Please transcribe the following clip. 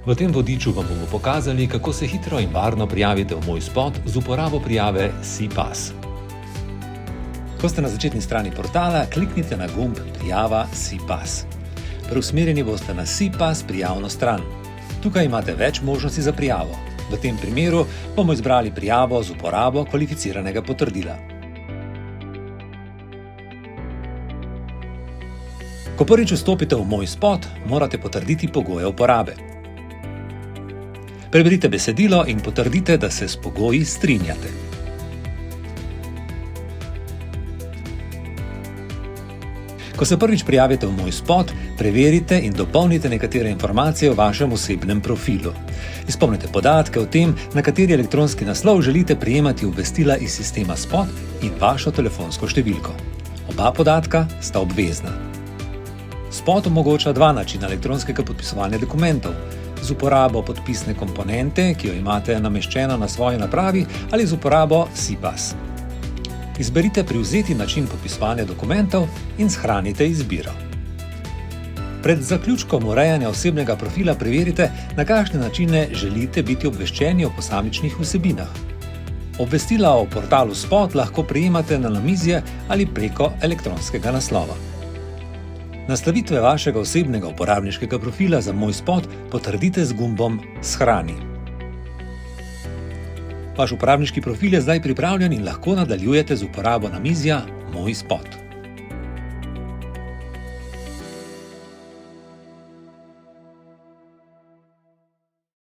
V tem vodiču vam bomo pokazali, kako se hitro in varno prijavite v moj spot z uporabo prijave SIPAS. Ko ste na začetni strani portala, kliknite na gumb Prijava SIPAS. Preusmerjeni boste na SIPAS prijavno stran. Tukaj imate več možnosti za prijavo. V tem primeru bomo izbrali prijavo z uporabo kvalificiranega potrdila. Ko prvič vstopite v moj spot, morate potrditi pogoje uporabe. Preberite besedilo in potrdite, da se s pogoji strinjate. Ko se prvič prijavite v moj spot, preverite in dopolnite nekatere informacije o vašem osebnem profilu. Izpolnite podatke o tem, na kateri elektronski naslov želite prejemati obvestila iz sistema Spot in vašo telefonsko številko. Oba podatka sta obvezna. Spot omogoča dva načina elektronskega podpisovanja dokumentov. Z uporabo podpisne komponente, ki jo imate nameščeno na svoji napravi, ali z uporabo SIPAS. Izberite privzeti način podpisovanja dokumentov in shranite izbiro. Pred zaključkom urejanja osebnega profila preverite, na kakšne načine želite biti obveščeni o posamičnih vsebinah. Obvestila o portalu Spot lahko prejemate na namizje ali preko elektronskega naslova. Nastavitve vašega osebnega uporabniškega profila za moj spot potrdite z gumbom Shrani. Vaš uporabniški profil je zdaj pripravljen in lahko nadaljujete z uporabo namizja Moj spot.